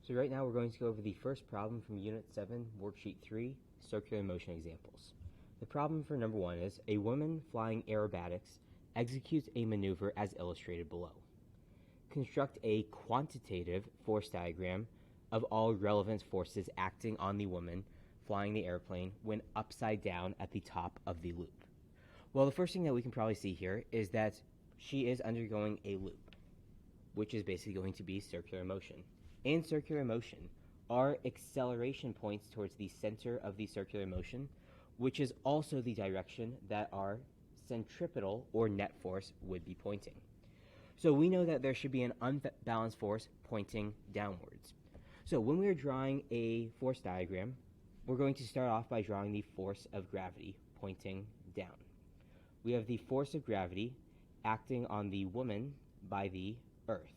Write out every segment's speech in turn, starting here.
So right now we're going to go over the first problem from Unit 7, Worksheet 3, Circular Motion Examples. The problem for number 1 is, a woman flying aerobatics executes a maneuver as illustrated below. Construct a quantitative force diagram of all relevant forces acting on the woman flying the airplane when upside down at the top of the loop. Well, the first thing that we can probably see here is that she is undergoing a loop, which is basically going to be circular motion. In circular motion are acceleration points towards the center of the circular motion, which is also the direction that our centripetal or net force would be pointing. So we know that there should be an unbalanced force pointing downwards. So when we are drawing a force diagram, we're going to start off by drawing the force of gravity pointing down. We have the force of gravity acting on the woman by the earth.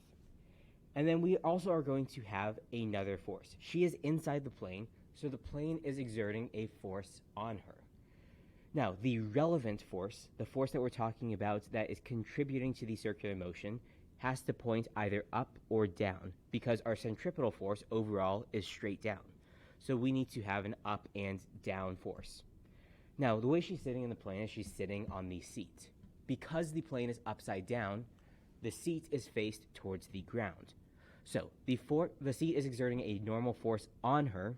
And then we also are going to have another force. She is inside the plane, so the plane is exerting a force on her. Now, the relevant force, the force that we're talking about that is contributing to the circular motion, has to point either up or down, because our centripetal force overall is straight down. So we need to have an up and down force. Now, the way she's sitting in the plane is she's sitting on the seat. Because the plane is upside down, the seat is faced towards the ground. So the seat is exerting a normal force on her,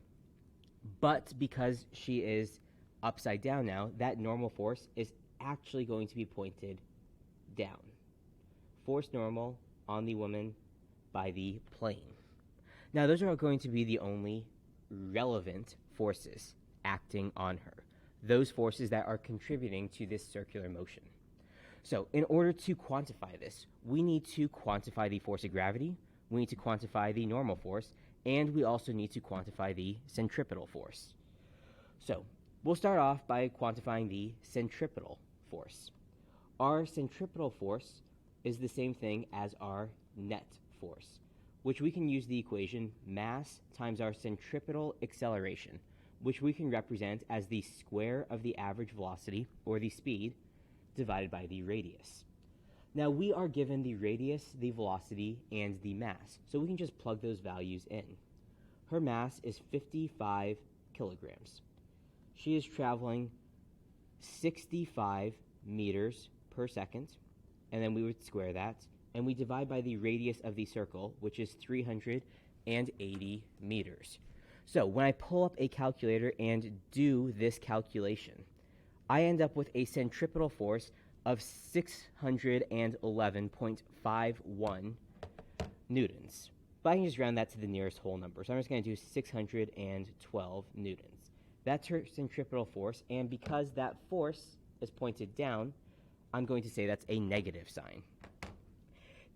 but because she is upside down now, that normal force is actually going to be pointed down. Force normal on the woman by the plane. Now, those are going to be the only relevant forces acting on her, those forces that are contributing to this circular motion. So in order to quantify this, we need to quantify the force of gravity, we need to quantify the normal force, and we also need to quantify the centripetal force. So we'll start off by quantifying the centripetal force. Our centripetal force is the same thing as our net force, which we can use the equation mass times our centripetal acceleration, which we can represent as the square of the average velocity, or the speed, divided by the radius. Now, we are given the radius, the velocity, and the mass, so we can just plug those values in. Her mass is 55 kilograms. She is traveling 65 meters per second, and then we would square that, and we divide by the radius of the circle, which is 380 meters. So when I pull up a calculator and do this calculation, I end up with a centripetal force of 611.51 newtons. But I can just round that to the nearest whole number. So I'm just going to do 612 newtons. That's her centripetal force, and because that force is pointed down, I'm going to say that's a negative sign.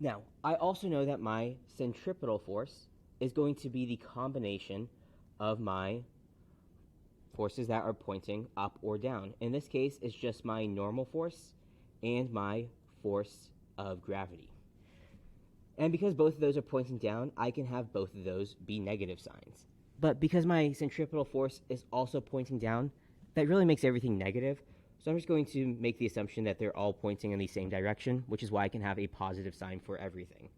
Now, I also know that my centripetal force is going to be the combination of my forces that are pointing up or down. In this case, it's just my normal force and my force of gravity. And because both of those are pointing down, I can have both of those be negative signs. But because my centripetal force is also pointing down, that really makes everything negative. So I'm just going to make the assumption that they're all pointing in the same direction, which is why I can have a positive sign for everything.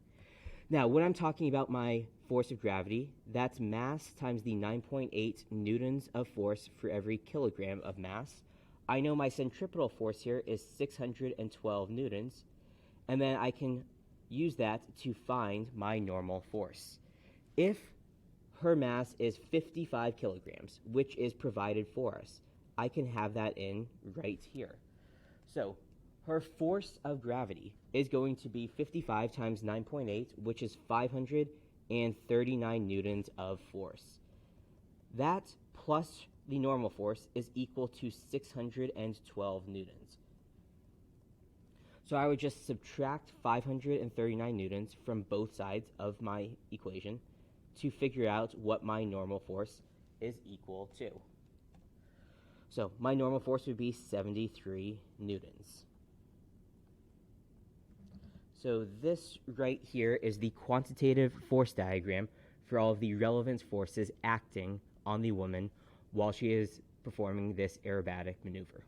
Now, when I'm talking about my force of gravity, that's mass times the 9.8 newtons of force for every kilogram of mass. I know my centripetal force here is 612 newtons, and then I can use that to find my normal force. If her mass is 55 kilograms, which is provided for us, I can have that in right here. So her force of gravity is going to be 55 times 9.8, which is 539 newtons of force. That plus the normal force is equal to 612 newtons. So I would just subtract 539 newtons from both sides of my equation to figure out what my normal force is equal to. So my normal force would be 73 newtons. So this right here is the quantitative force diagram for all of the relevant forces acting on the woman while she is performing this aerobatic maneuver.